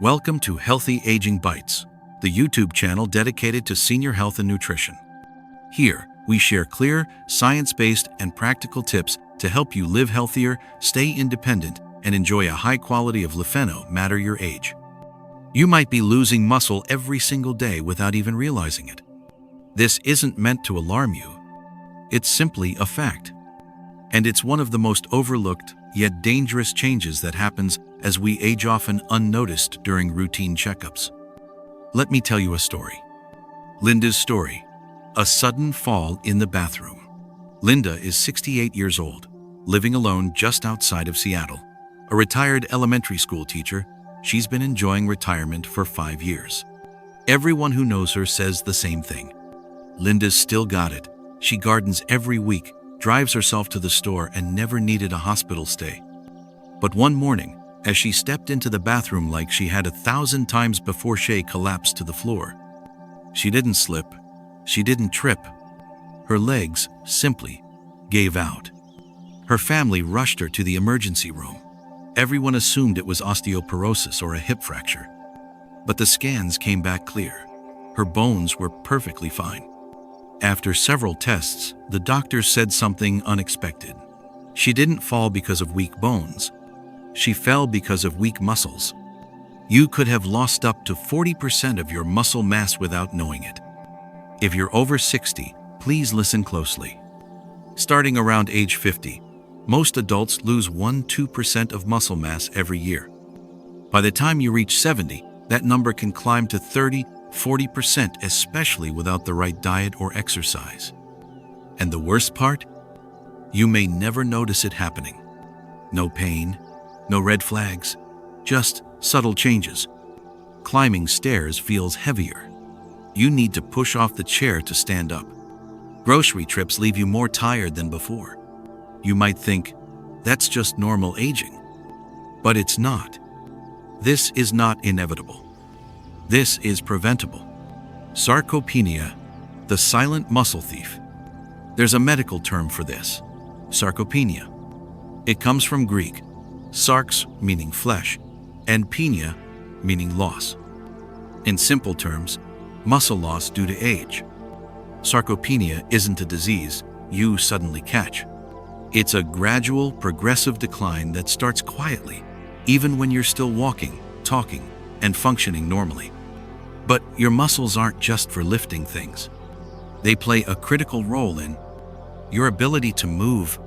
Welcome to Healthy Aging Bites, the YouTube channel dedicated to senior health and nutrition. Here, we share clear, science-based, and practical tips to help you live healthier, stay independent, and enjoy a high quality of life no matter your age. You might be losing muscle every single day without even realizing it. This isn't meant to alarm you. It's simply a fact. And it's one of the most overlooked, yet dangerous changes that happens as we age, often unnoticed during routine checkups. Let me tell you a story. Linda's story. A sudden fall in the bathroom. Linda is 68 years old, living alone just outside of Seattle. A retired elementary school teacher, she's been enjoying retirement for 5 years. Everyone who knows her says the same thing. Linda's still got it. She gardens every week, drives herself to the store, and never needed a hospital stay. But one morning, as she stepped into the bathroom like she had 1,000 times before, she collapsed to the floor. She didn't slip. She didn't trip. Her legs simply gave out. Her family rushed her to the emergency room. Everyone assumed it was osteoporosis or a hip fracture. But the scans came back clear. Her bones were perfectly fine. After several tests, the doctors said something unexpected. She didn't fall because of weak bones. She fell because of weak muscles. You could have lost up to 40% of your muscle mass without knowing it. If you're over 60, please listen closely. Starting around age 50, most adults lose 1–2% of muscle mass every year. By the time you reach 70, that number can climb to 30–40%, especially without the right diet or exercise. And the worst part? You may never notice it happening. No pain, no red flags, just subtle changes. Climbing stairs feels heavier. You need to push off the chair to stand up. Grocery trips leave you more tired than before. You might think, that's just normal aging. But it's not. This is not inevitable. This is preventable. Sarcopenia, the silent muscle thief. There's a medical term for this. Sarcopenia. It comes from Greek, sarx meaning flesh, and penia meaning loss. In simple terms, muscle loss due to age. Sarcopenia isn't a disease you suddenly catch. It's a gradual, progressive decline that starts quietly, even when you're still walking, talking, and functioning normally. But your muscles aren't just for lifting things. They play a critical role in your ability to move,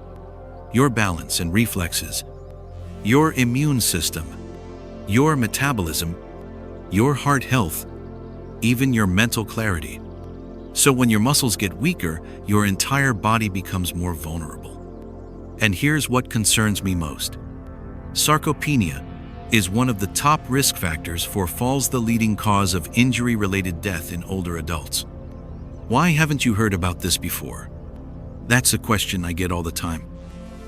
your balance and reflexes, your immune system, your metabolism, your heart health, even your mental clarity. So when your muscles get weaker, your entire body becomes more vulnerable. And here's what concerns me most. Sarcopenia is one of the top risk factors for falls, the leading cause of injury-related death in older adults. Why haven't you heard about this before? That's a question I get all the time.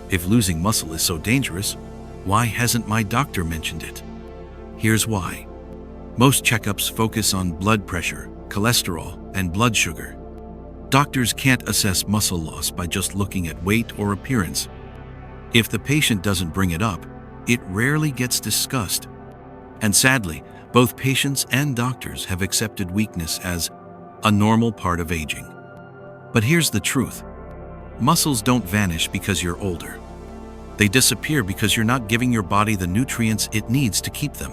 If losing muscle is so dangerous, why hasn't my doctor mentioned it? Here's why. Most checkups focus on blood pressure, cholesterol, and blood sugar. Doctors can't assess muscle loss by just looking at weight or appearance. If the patient doesn't bring it up, it rarely gets discussed. And sadly, both patients and doctors have accepted weakness as a normal part of aging. But here's the truth. Muscles don't vanish because you're older. They disappear because you're not giving your body the nutrients it needs to keep them.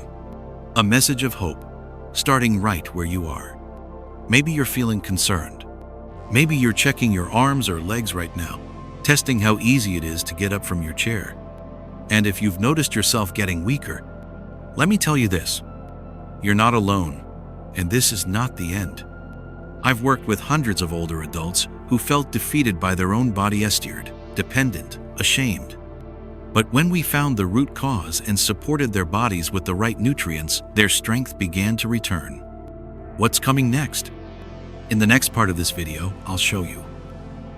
A message of hope, starting right where you are. Maybe you're feeling concerned. Maybe you're checking your arms or legs right now, testing how easy it is to get up from your chair. And if you've noticed yourself getting weaker, let me tell you this. You're not alone, and this is not the end. I've worked with hundreds of older adults who felt defeated by their own body, steered, dependent, ashamed. But when we found the root cause and supported their bodies with the right nutrients, their strength began to return. What's coming next? In the next part of this video, I'll show you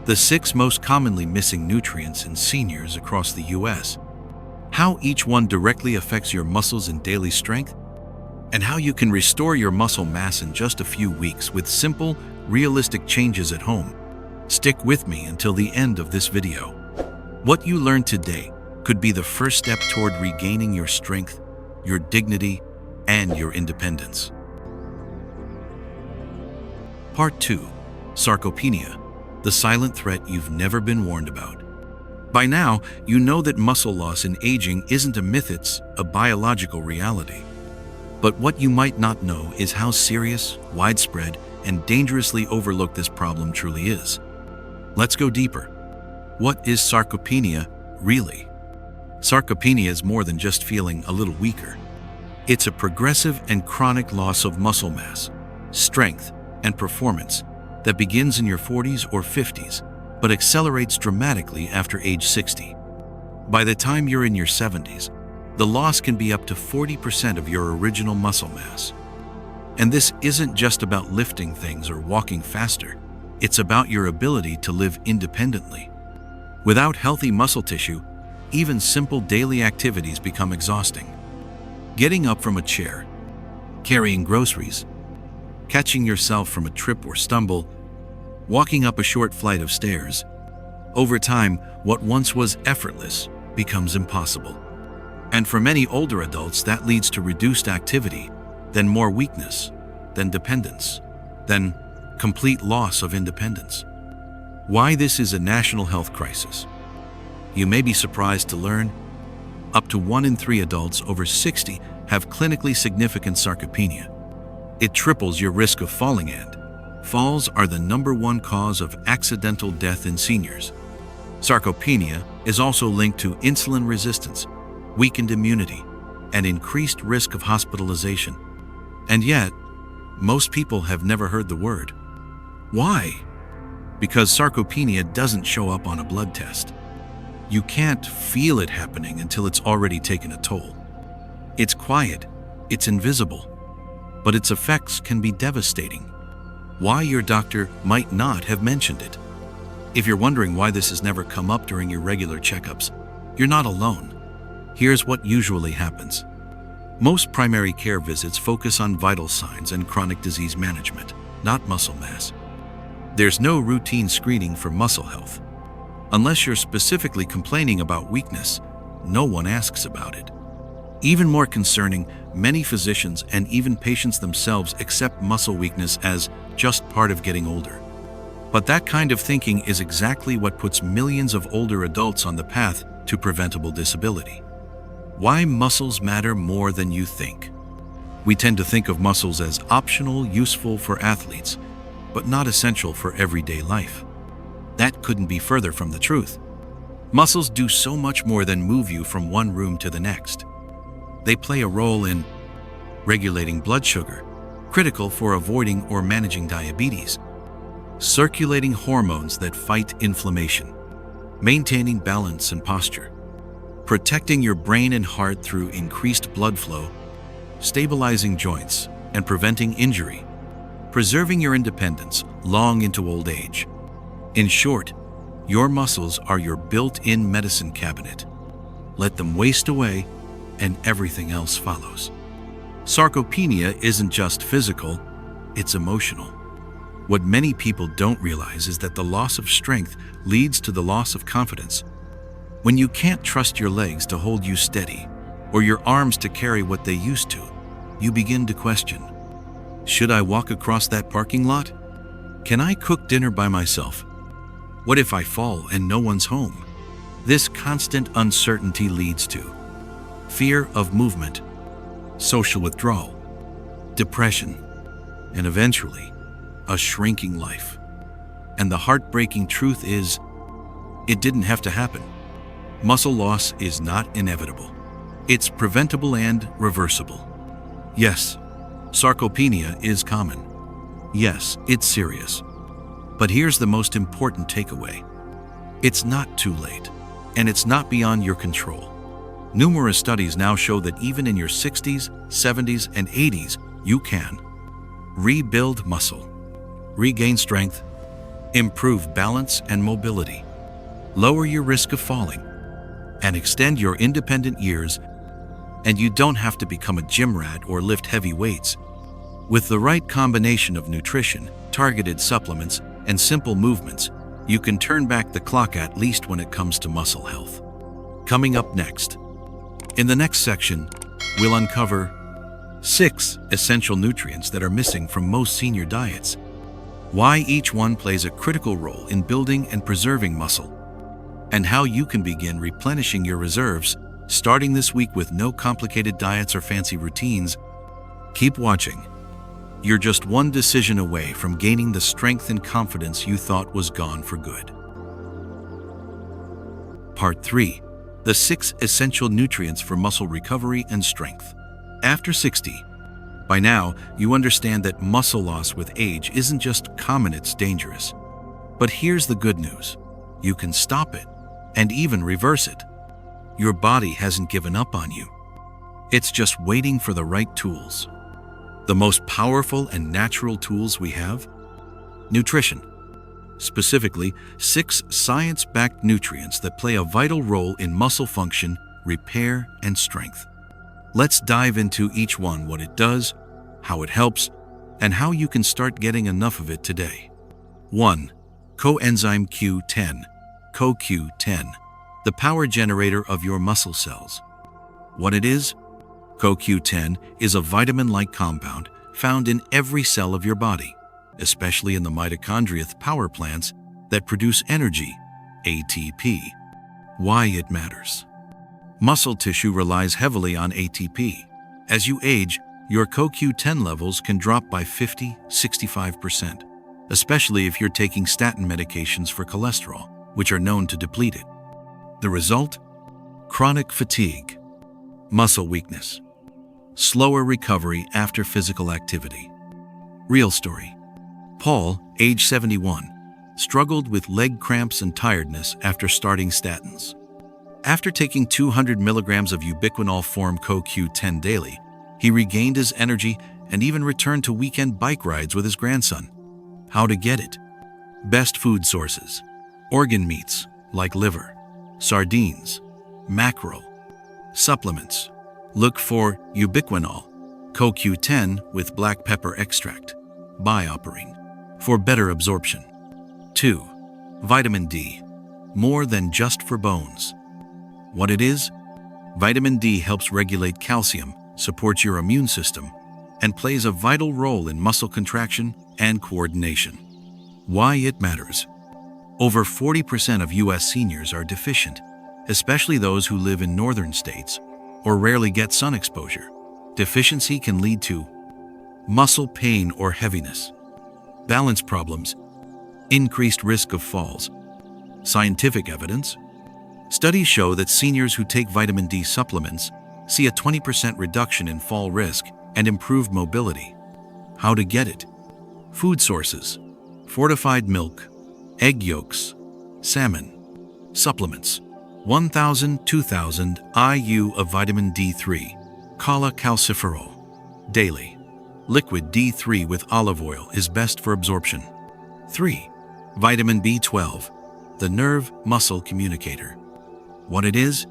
the 6 most commonly missing nutrients in seniors across the US, how each one directly affects your muscles and daily strength, and how you can restore your muscle mass in just a few weeks with simple, realistic changes at home. Stick with me until the end of this video. What you learned today could be the first step toward regaining your strength, your dignity, and your independence. Part 2. Sarcopenia, the silent threat you've never been warned about. By now, you know that muscle loss in aging isn't a myth, it's a biological reality. But what you might not know is how serious, widespread, and dangerously overlooked this problem truly is. Let's go deeper. What is sarcopenia really? Sarcopenia is more than just feeling a little weaker. It's a progressive and chronic loss of muscle mass, strength, and performance that begins in your 40s or 50s, but accelerates dramatically after age 60. By the time you're in your 70s, the loss can be up to 40% of your original muscle mass. And this isn't just about lifting things or walking faster. It's about your ability to live independently. Without healthy muscle tissue, even simple daily activities become exhausting. Getting up from a chair, carrying groceries, catching yourself from a trip or stumble, walking up a short flight of stairs. Over time, what once was effortless becomes impossible. And for many older adults, that leads to reduced activity, then more weakness, then dependence, then complete loss of independence. Why this is a national health crisis? You may be surprised to learn up to 1 in 3 adults over 60 have clinically significant sarcopenia. It triples your risk of falling, and falls are the #1 cause of accidental death in seniors. Sarcopenia is also linked to insulin resistance, weakened immunity, and increased risk of hospitalization. And yet, most people have never heard the word. Why? Because sarcopenia doesn't show up on a blood test. You can't feel it happening until it's already taken a toll. It's quiet, it's invisible, but its effects can be devastating. Why your doctor might not have mentioned it. If you're wondering why this has never come up during your regular checkups, you're not alone. Here's what usually happens. Most primary care visits focus on vital signs and chronic disease management, not muscle mass. There's no routine screening for muscle health. Unless you're specifically complaining about weakness, no one asks about it. Even more concerning, many physicians and even patients themselves accept muscle weakness as just part of getting older. But that kind of thinking is exactly what puts millions of older adults on the path to preventable disability. Why muscles matter more than you think. We tend to think of muscles as optional, useful for athletes, but not essential for everyday life. That couldn't be further from the truth. Muscles do so much more than move you from one room to the next. They play a role in regulating blood sugar, critical for avoiding or managing diabetes, circulating hormones that fight inflammation, maintaining balance and posture, protecting your brain and heart through increased blood flow, stabilizing joints and preventing injury, preserving your independence long into old age. In short, your muscles are your built-in medicine cabinet. Let them waste away, and everything else follows. Sarcopenia isn't just physical, it's emotional. What many people don't realize is that the loss of strength leads to the loss of confidence. When you can't trust your legs to hold you steady, or your arms to carry what they used to, you begin to question. Should I walk across that parking lot? Can I cook dinner by myself? What if I fall and no one's home? This constant uncertainty leads to fear of movement, social withdrawal, depression, and eventually, a shrinking life. And the heartbreaking truth is, it didn't have to happen. Muscle loss is not inevitable. It's preventable and reversible. Yes, sarcopenia is common. Yes, it's serious. But here's the most important takeaway. It's not too late, and it's not beyond your control. Numerous studies now show that even in your 60s, 70s, and 80s, you can rebuild muscle, regain strength, improve balance and mobility, lower your risk of falling, and extend your independent years. And you don't have to become a gym rat or lift heavy weights. With the right combination of nutrition, targeted supplements, and simple movements, you can turn back the clock, at least when it comes to muscle health. Coming up next. In the next section, we'll uncover 6 essential nutrients that are missing from most senior diets. Why each one plays a critical role in building and preserving muscle, and how you can begin replenishing your reserves starting this week with no complicated diets or fancy routines. Keep watching. You're just one decision away from gaining the strength and confidence you thought was gone for good. Part 3. The 6 essential nutrients for muscle recovery and strength. After 60. By now, you understand that muscle loss with age isn't just common, it's dangerous. But here's the good news. You can stop it, and even reverse it. Your body hasn't given up on you. It's just waiting for the right tools. The most powerful and natural tools we have? Nutrition. Specifically, 6 science-backed nutrients that play a vital role in muscle function, repair, and strength. Let's dive into each one, what it does, how it helps, and how you can start getting enough of it today. 1. Coenzyme Q10, CoQ10, the power generator of your muscle cells. What it is? CoQ10 is a vitamin-like compound found in every cell of your body, especially in the mitochondria power plants that produce energy, ATP. Why it matters? Muscle tissue relies heavily on ATP. As you age, your CoQ10 levels can drop by 50–65%, especially if you're taking statin medications for cholesterol, which are known to deplete it. The result? Chronic fatigue, muscle weakness, slower recovery after physical activity. Real story. Paul, age 71, struggled with leg cramps and tiredness after starting statins. After taking 200 milligrams of ubiquinol form CoQ10 daily, he regained his energy and even returned to weekend bike rides with his grandson. How to get it? Best food sources. Organ meats like liver, sardines, mackerel. Supplements. Look for ubiquinol, CoQ10 with black pepper extract, BioPerine, for better absorption. 2. Vitamin D, more than just for bones. What it is? Vitamin D helps regulate calcium, supports your immune system, and plays a vital role in muscle contraction and coordination. Why it matters? Over 40% of U.S. seniors are deficient, especially those who live in northern states or rarely get sun exposure. Deficiency can lead to muscle pain or heaviness, balance problems, increased risk of falls. Scientific evidence? Studies show that seniors who take vitamin D supplements see a 20% reduction in fall risk and improved mobility. How to get it? Food sources. Fortified milk, egg yolks, salmon. Supplements. 1,000–2,000 IU of vitamin D3, cholecalciferol, daily. Liquid D3 with olive oil is best for absorption. 3. Vitamin B12, the nerve-muscle communicator. What it is?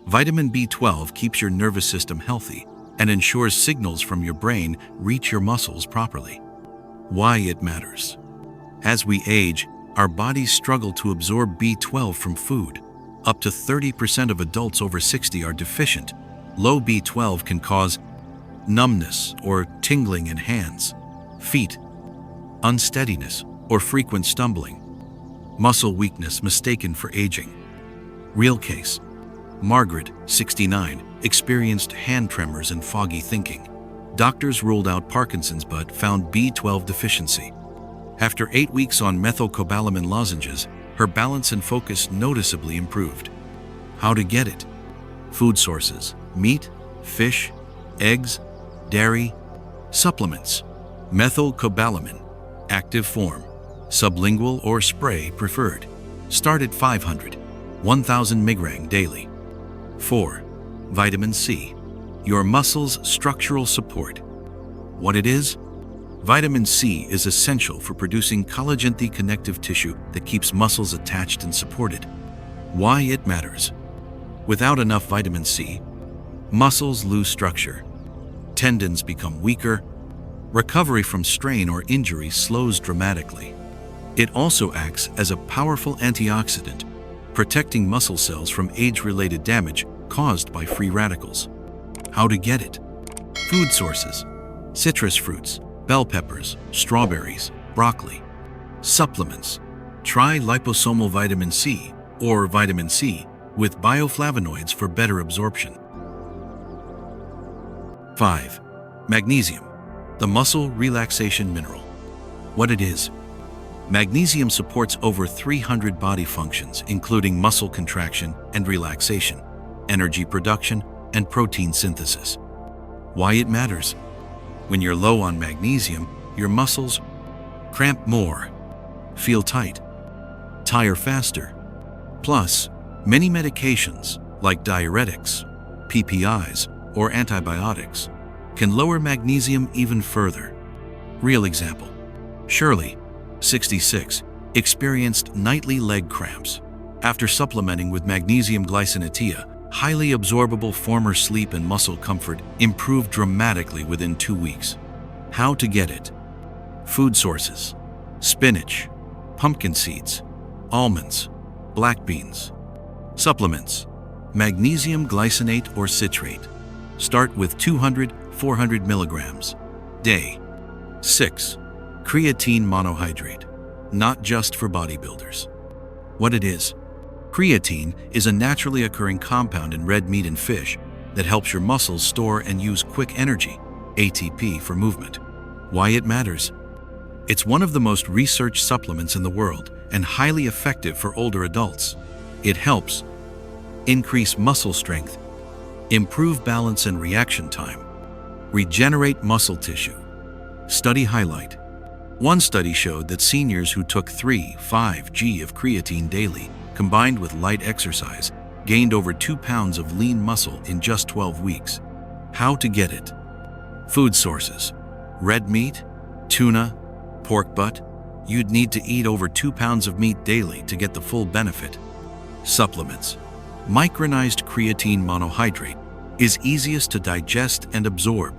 Vitamin B12 keeps your nervous system healthy and ensures signals from your brain reach your muscles properly. Why it matters? As we age, our bodies struggle to absorb B12 from food. Up to 30% of adults over 60 are deficient. Low B12 can cause numbness or tingling in hands, feet, unsteadiness, or frequent stumbling. Muscle weakness mistaken for aging. Real case. Margaret, 69, experienced hand tremors and foggy thinking. Doctors ruled out Parkinson's but found B12 deficiency. After 8 weeks on methylcobalamin lozenges, her balance and focus noticeably improved. How to get it? Food sources: meat, fish, eggs, dairy. Supplements: methylcobalamin, active form, sublingual or spray preferred. Start at 500–1,000 mg daily. 4. Vitamin C, your muscles' structural support. What it is? Vitamin C is essential for producing collagen-the connective tissue that keeps muscles attached and supported. Why it matters? Without enough vitamin C, muscles lose structure, tendons become weaker, recovery from strain or injury slows dramatically. It also acts as a powerful antioxidant, protecting muscle cells from age-related damage caused by free radicals. How to get it? Food sources: citrus fruits, bell peppers, strawberries, broccoli. Supplements: try liposomal vitamin C or vitamin C with bioflavonoids for better absorption. 5. Magnesium, the muscle relaxation mineral. What it is: magnesium supports over 300 body functions, including muscle contraction and relaxation, energy production, and protein synthesis. Why it matters: when you're low on magnesium, your muscles cramp more, feel tight, tire faster. Plus, many medications, like diuretics, PPIs, or antibiotics, can lower magnesium even further. Real example: Shirley, 66, experienced nightly leg cramps. After supplementing with magnesium glycinate, highly absorbable former sleep and muscle comfort improved dramatically within 2 weeks. How to get it? Food sources: spinach, pumpkin seeds, almonds, black beans. Supplements: magnesium glycinate or citrate. Start with 200-400 milligrams day. 6. Creatine monohydrate, not just for bodybuilders. What it is: creatine is a naturally occurring compound in red meat and fish that helps your muscles store and use quick energy, ATP, for movement. Why it matters: it's one of the most researched supplements in the world and highly effective for older adults. It helps increase muscle strength, improve balance and reaction time, regenerate muscle tissue. Study highlight: one study showed that seniors who took 3-5 g of creatine daily, combined with light exercise, gained over 2 pounds of lean muscle in just 12 weeks. How to get it? Food sources: red meat, tuna, pork butt. You'd need to eat over 2 pounds of meat daily to get the full benefit. Supplements: micronized creatine monohydrate is easiest to digest and absorb.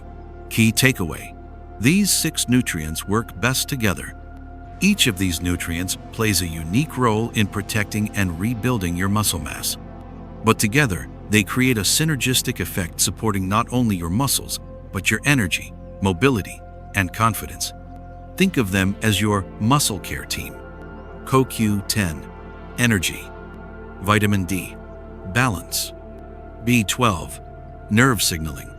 Key takeaway: these 6 nutrients work best together. Each of these nutrients plays a unique role in protecting and rebuilding your muscle mass. But together, they create a synergistic effect supporting not only your muscles, but your energy, mobility, and confidence. Think of them as your muscle care team. CoQ10, energy; vitamin D, balance; B12, nerve signaling;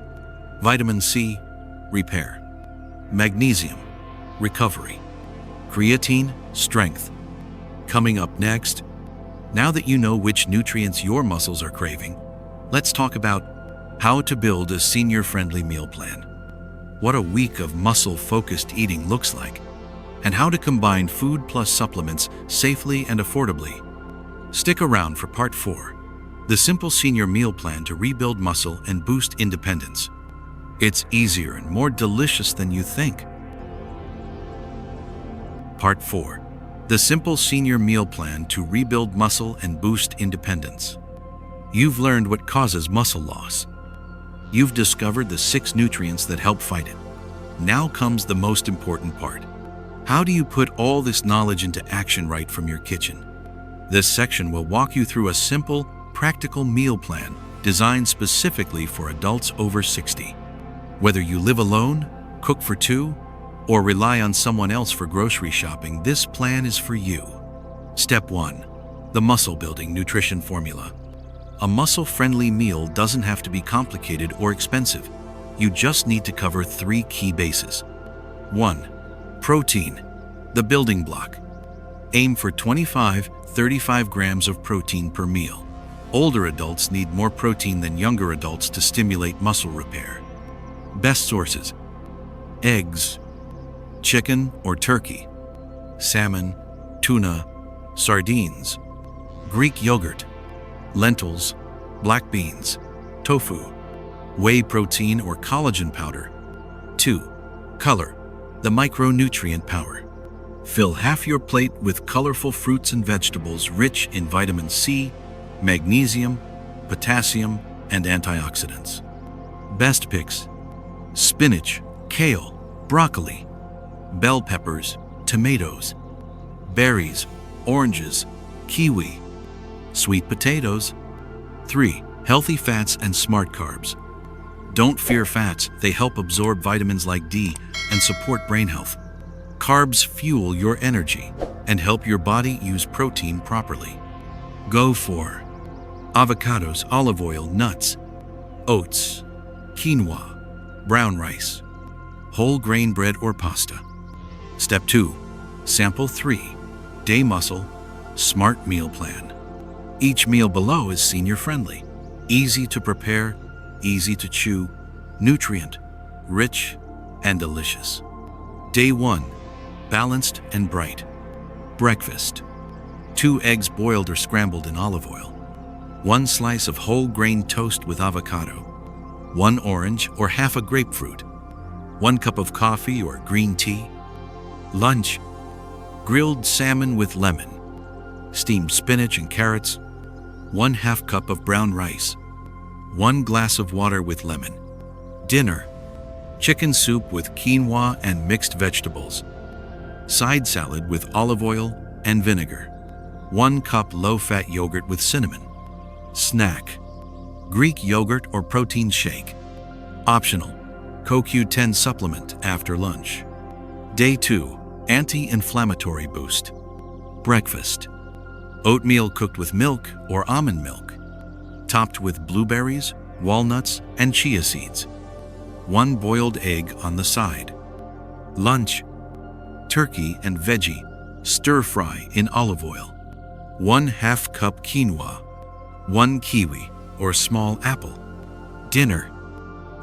vitamin C, repair; magnesium, recovery; creatine, strength. Coming up next, now that you know which nutrients your muscles are craving, let's talk about how to build a senior-friendly meal plan, what a week of muscle-focused eating looks like, and how to combine food plus supplements safely and affordably. Stick around for Part 4, the simple senior meal plan to rebuild muscle and boost independence. It's easier and more delicious than you think. Part 4, the simple senior meal plan to rebuild muscle and boost independence. You've learned what causes muscle loss. You've discovered the 6 nutrients that help fight it. Now comes the most important part. How do you put all this knowledge into action right from your kitchen? This section will walk you through a simple, practical meal plan designed specifically for adults over 60. Whether you live alone, cook for 2, or rely on someone else for grocery shopping, this plan is for you. Step 1. The muscle building nutrition formula. A muscle-friendly meal doesn't have to be complicated or expensive. You just need to cover 3 key bases. 1. Protein, the building block. Aim for 25-35 grams of protein per meal. Older adults need more protein than younger adults to stimulate muscle repair. Best sources: eggs, chicken or turkey, salmon, tuna, sardines, Greek yogurt, lentils, black beans, tofu, whey protein or collagen powder. 2. Color, the micronutrient power. Fill half your plate with colorful fruits and vegetables rich in vitamin C, magnesium, potassium, and antioxidants. Best picks: spinach, kale, broccoli, bell peppers, tomatoes, berries, oranges, kiwi, sweet potatoes. 3. Healthy fats and smart carbs. Don't fear fats, they help absorb vitamins like D and support brain health. Carbs fuel your energy and help your body use protein properly. Go for avocados, olive oil, nuts, oats, quinoa, brown rice, whole grain bread or pasta. Step 2. Sample 3. Day Muscle Smart Meal Plan. Each meal below is senior-friendly, easy to prepare, easy to chew, nutrient-rich, and delicious. Day 1. Balanced and bright. Breakfast. 2 eggs boiled or scrambled in olive oil. 1 slice of whole grain toast with avocado. 1 orange or half a grapefruit. 1 cup of coffee or green tea. Lunch. Grilled salmon with lemon. Steamed spinach and carrots. 1/2 cup of brown rice. 1 glass of water with lemon. Dinner. Chicken soup with quinoa and mixed vegetables. Side salad with olive oil and vinegar. 1 cup low-fat yogurt with cinnamon. Snack. Greek yogurt or protein shake. Optional. CoQ10 supplement after lunch. Day 2. Anti-inflammatory boost. Breakfast. Oatmeal cooked with milk or almond milk, topped with blueberries, walnuts, and chia seeds. 1 boiled egg on the side. Lunch. Turkey and veggie, stir-fry in olive oil. 1/2 cup quinoa. 1 kiwi or small apple. Dinner.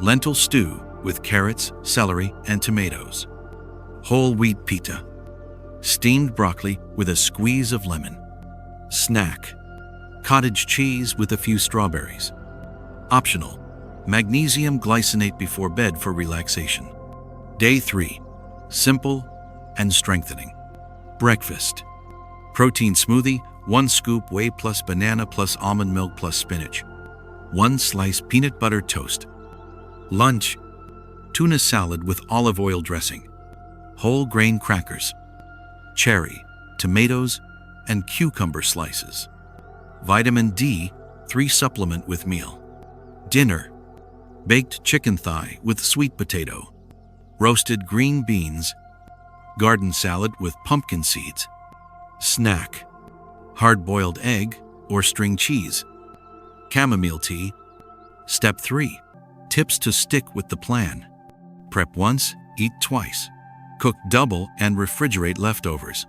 Lentil stew with carrots, celery, and tomatoes. Whole wheat pita. Steamed broccoli with a squeeze of lemon. Snack. Cottage cheese with a few strawberries. Optional. Magnesium glycinate before bed for relaxation. Day 3. Simple and strengthening. Breakfast. Protein smoothie, 1 scoop whey plus banana plus almond milk plus spinach. 1 slice peanut butter toast. Lunch. Tuna salad with olive oil dressing. Whole grain crackers. Cherry, tomatoes, and cucumber slices. Vitamin D3 supplement with meal. Dinner. Baked chicken thigh with sweet potato. Roasted green beans. Garden salad with pumpkin seeds. Snack. Hard-boiled egg or string cheese. Chamomile tea. Step 3. Tips to stick with the plan. Prep once, eat twice. Cook double and refrigerate leftovers.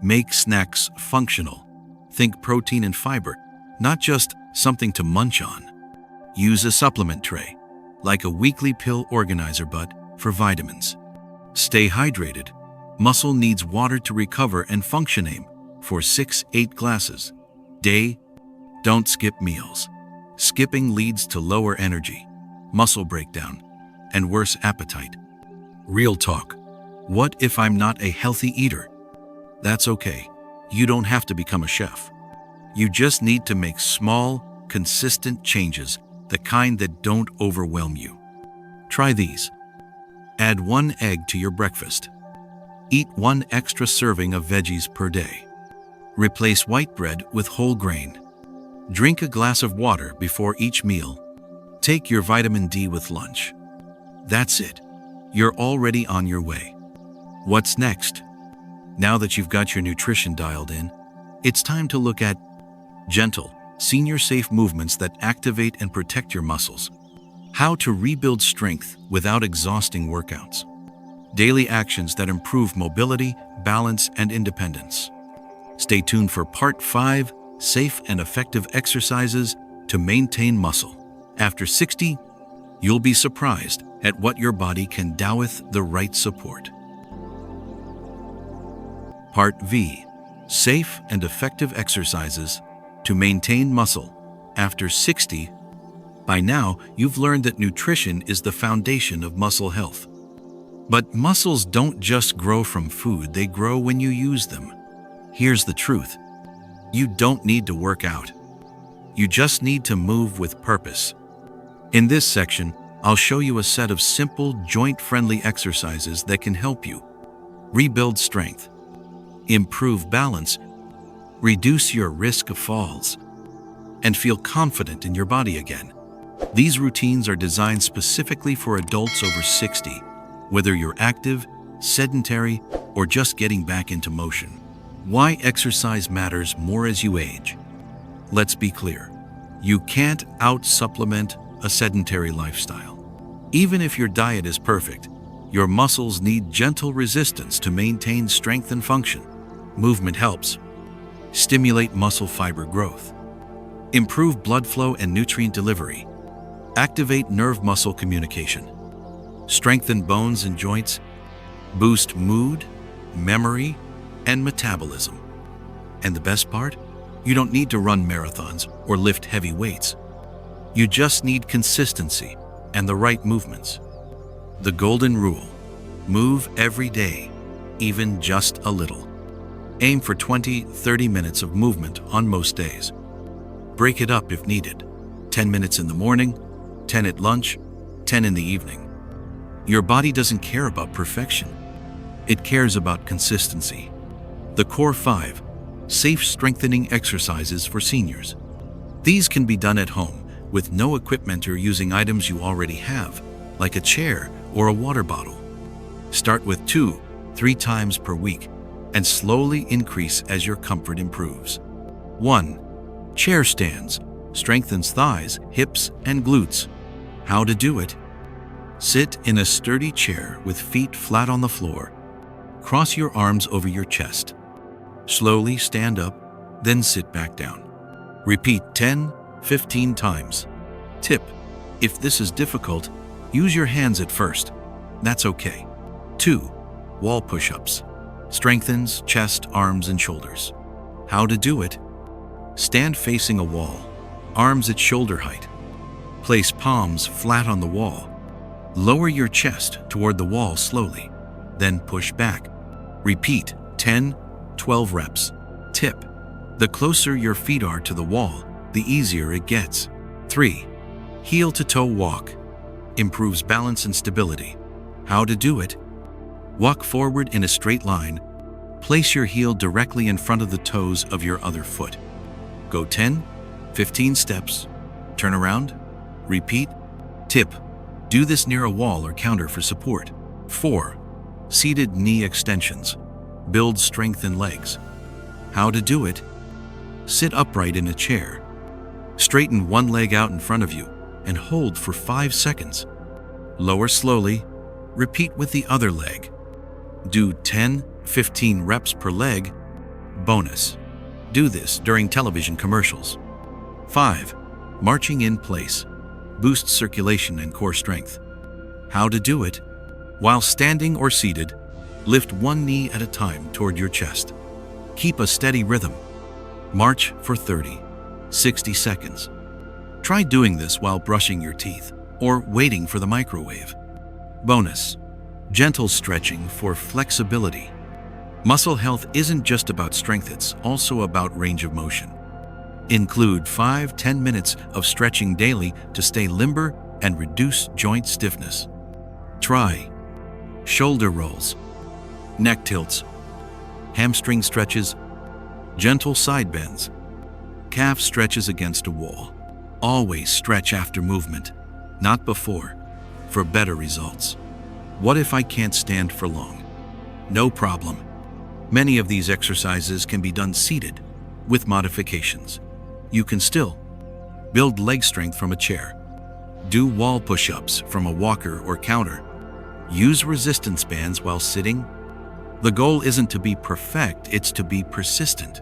Make snacks functional. Think protein and fiber, not just something to munch on. Use a supplement tray, like a weekly pill organizer but for vitamins. Stay hydrated. Muscle needs water to recover and function. Aim for 6-8 glasses day. Don't skip meals. Skipping leads to lower energy, muscle breakdown, and worse appetite. Real talk. What if I'm not a healthy eater? That's okay. You don't have to become a chef. You just need to make small, consistent changes, the kind that don't overwhelm you. Try these. Add 1 egg to your breakfast. Eat 1 extra serving of veggies per day. Replace white bread with whole grain. Drink a glass of water before each meal. Take your vitamin D with lunch. That's it. You're already on your way. What's next? Now that you've got your nutrition dialed in, it's time to look at gentle, senior-safe movements that activate and protect your muscles. How to rebuild strength without exhausting workouts. Daily actions that improve mobility, balance, and independence. Stay tuned for Part 5, Safe and Effective Exercises to Maintain Muscle. After 60, you'll be surprised at what your body can do with the right support. Part V, Safe and Effective Exercises to Maintain Muscle. After 60, by now you've learned that nutrition is the foundation of muscle health. But muscles don't just grow from food, they grow when you use them. Here's the truth. You don't need to work out. You just need to move with purpose. In this section, I'll show you a set of simple, joint-friendly exercises that can help you rebuild strength, improve balance, reduce your risk of falls, and feel confident in your body again. These routines are designed specifically for adults over 60, whether you're active, sedentary, or just getting back into motion. Why exercise matters more as you age. Let's be clear. You can't out-supplement a sedentary lifestyle. Even if your diet is perfect, your muscles need gentle resistance to maintain strength and function. Movement helps stimulate muscle fiber growth, improve blood flow and nutrient delivery, activate nerve-muscle communication, strengthen bones and joints, boost mood, memory, and metabolism. And the best part? You don't need to run marathons or lift heavy weights. You just need consistency and the right movements. The golden rule: move every day, even just a little. Aim for 20-30 minutes of movement on most days. Break it up if needed. 10 minutes in the morning, 10 at lunch, 10 in the evening. Your body doesn't care about perfection. It cares about consistency. The Core 5 Safe Strengthening Exercises for Seniors. These can be done at home with no equipment or using items you already have, like a chair or a water bottle. Start with 2-3 times per week and slowly increase as your comfort improves. 1. Chair stands. Strengthens thighs, hips, and glutes. How to do it? Sit in a sturdy chair with feet flat on the floor. Cross your arms over your chest. Slowly stand up, then sit back down. Repeat 10-15 times. Tip: if this is difficult, use your hands at first. That's okay. 2. Wall push-ups. Strengthens chest, arms, and shoulders. How to do it? Stand facing a wall, arms at shoulder height. Place palms flat on the wall. Lower your chest toward the wall slowly, then push back. Repeat 10-12 reps. Tip: the closer your feet are to the wall, the easier it gets. 3. Heel-to-toe walk. Improves balance and stability. How to do it? Walk forward in a straight line. Place your heel directly in front of the toes of your other foot. Go 10-15 steps. Turn around. Repeat. Tip: do this near a wall or counter for support. 4. Seated knee extensions. Build strength in legs. How to do it? Sit upright in a chair. Straighten one leg out in front of you and hold for 5 seconds. Lower slowly. Repeat with the other leg. Do 10-15 reps per leg. Bonus: do this during television commercials. 5. Marching in place. Boosts circulation and core strength. How to do it? While standing or seated, lift one knee at a time toward your chest. Keep a steady rhythm. March for 30-60 seconds. Try doing this while brushing your teeth or waiting for the microwave. Bonus: gentle stretching for flexibility. Muscle health isn't just about strength, it's also about range of motion. Include 5-10 minutes of stretching daily to stay limber and reduce joint stiffness. Try shoulder rolls, neck tilts, hamstring stretches, gentle side bends, calf stretches against a wall. Always stretch after movement, not before, for better results. What if I can't stand for long? No problem. Many of these exercises can be done seated, with modifications. You can still build leg strength from a chair, do wall push-ups from a walker or counter, use resistance bands while sitting. The goal isn't to be perfect, it's to be persistent.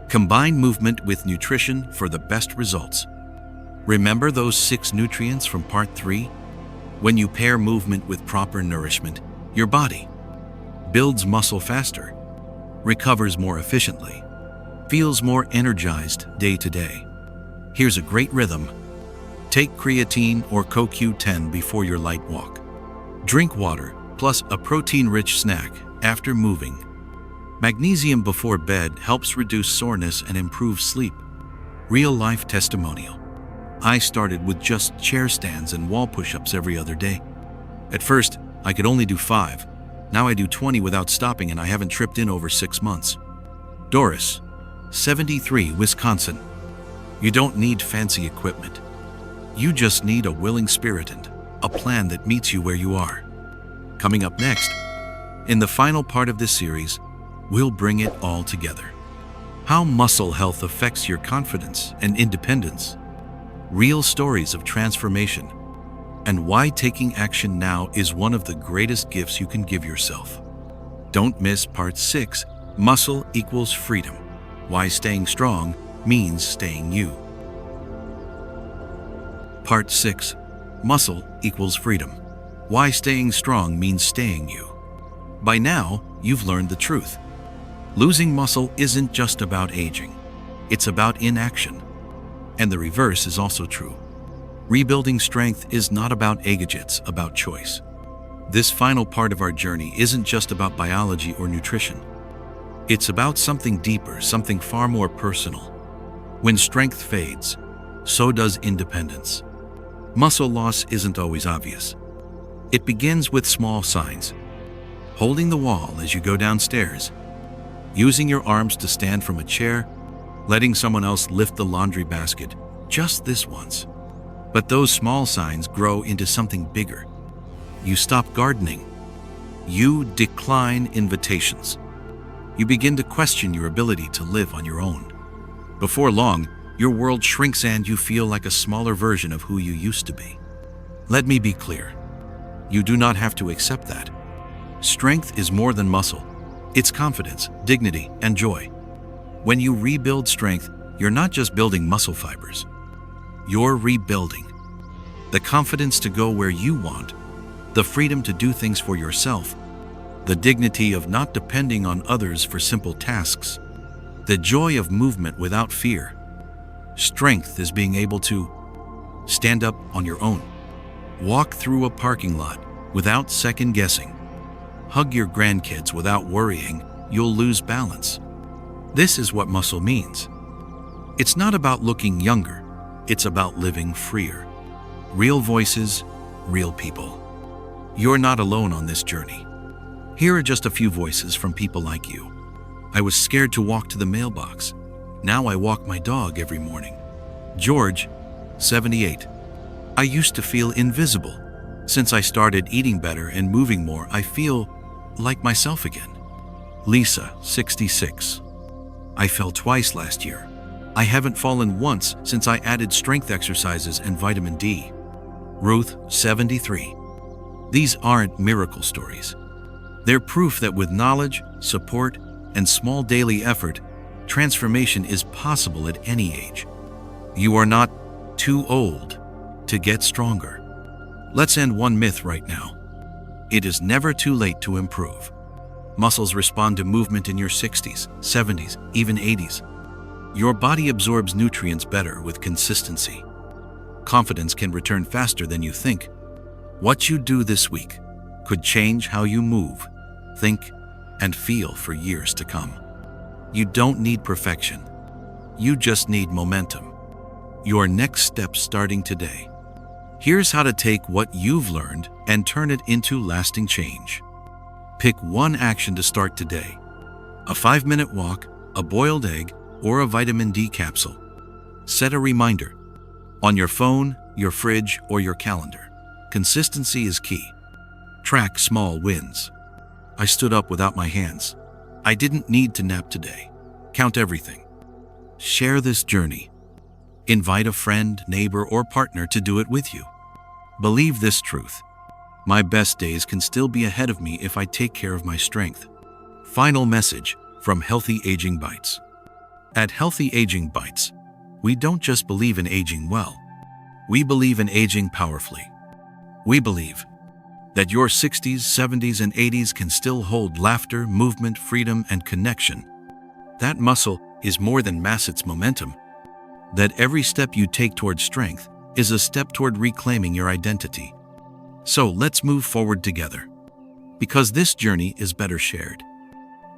Combine movement with nutrition for the best results. Remember those 6 nutrients from Part 3? When you pair movement with proper nourishment, your body builds muscle faster, recovers more efficiently, feels more energized day to day. Here's a great rhythm. Take creatine or CoQ10 before your light walk. Drink water plus a protein-rich snack after moving. Magnesium before bed helps reduce soreness and improve sleep. Real-life testimonial. I started with just chair stands and wall push-ups every other day. At first, I could only do 5. Now I do 20 without stopping, and I haven't tripped in over 6 months. Doris, 73, Wisconsin. You don't need fancy equipment. You just need a willing spirit and a plan that meets you where you are. Coming up next, in the final part of this series, we'll bring it all together. How muscle health affects your confidence and independence, real stories of transformation, and why taking action now is one of the greatest gifts you can give yourself. Don't miss Part 6, Muscle Equals Freedom, Why Staying Strong Means Staying You. Part 6, Muscle Equals Freedom, Why Staying Strong Means Staying You. By now, you've learned the truth. Losing muscle isn't just about aging. It's about inaction. And the reverse is also true. Rebuilding strength is not about age, it's about choice. This final part of our journey isn't just about biology or nutrition. It's about something deeper, something far more personal. When strength fades, so does independence. Muscle loss isn't always obvious. It begins with small signs. Holding the wall as you go downstairs, using your arms to stand from a chair, letting someone else lift the laundry basket, just this once. But those small signs grow into something bigger. You stop gardening. You decline invitations. You begin to question your ability to live on your own. Before long, your world shrinks and you feel like a smaller version of who you used to be. Let me be clear. You do not have to accept that. Strength is more than muscle. It's confidence, dignity, and joy. When you rebuild strength, you're not just building muscle fibers. You're rebuilding the confidence to go where you want, the freedom to do things for yourself, the dignity of not depending on others for simple tasks, the joy of movement without fear. Strength is being able to stand up on your own, walk through a parking lot without second guessing, hug your grandkids without worrying you'll lose balance. This is what muscle means. It's not about looking younger, it's about living freer. Real voices, real people. You're not alone on this journey. Here are just a few voices from people like you. I was scared to walk to the mailbox. Now I walk my dog every morning. George, 78. I used to feel invisible. Since I started eating better and moving more, I feel like myself again. Lisa, 66. I fell twice last year. I haven't fallen once since I added strength exercises and vitamin D. Ruth, 73. These aren't miracle stories. They're proof that with knowledge, support, and small daily effort, transformation is possible at any age. You are not too old to get stronger. Let's end one myth right now. It is never too late to improve. Muscles respond to movement in your 60s, 70s, even 80s. Your body absorbs nutrients better with consistency. Confidence can return faster than you think. What you do this week could change how you move, think, and feel for years to come. You don't need perfection. You just need momentum. Your next step starting today. Here's how to take what you've learned and turn it into lasting change. Pick one action to start today. A 5-minute walk, a boiled egg, or a vitamin D capsule. Set a reminder on your phone, your fridge, or your calendar. Consistency is key. Track small wins. I stood up without my hands. I didn't need to nap today. Count everything. Share this journey. Invite a friend, neighbor, or partner to do it with you. Believe this truth. My best days can still be ahead of me if I take care of my strength. Final message from Healthy Aging Bites. At Healthy Aging Bites, we don't just believe in aging well. We believe in aging powerfully. We believe that your 60s, 70s, and 80s can still hold laughter, movement, freedom, and connection. That muscle is more than mass, it's momentum. That every step you take toward strength is a step toward reclaiming your identity. So let's move forward together. Because this journey is better shared.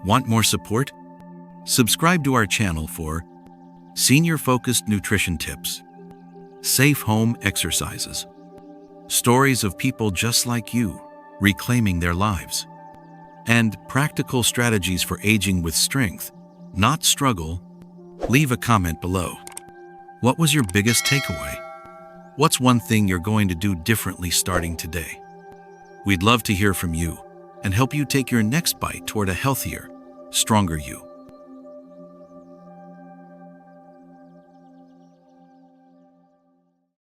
Want more support? Subscribe to our channel for senior-focused nutrition tips, safe home exercises, stories of people just like you reclaiming their lives, and practical strategies for aging with strength, not struggle. Leave a comment below. What was your biggest takeaway? What's one thing you're going to do differently starting today? We'd love to hear from you and help you take your next bite toward a healthier, stronger you.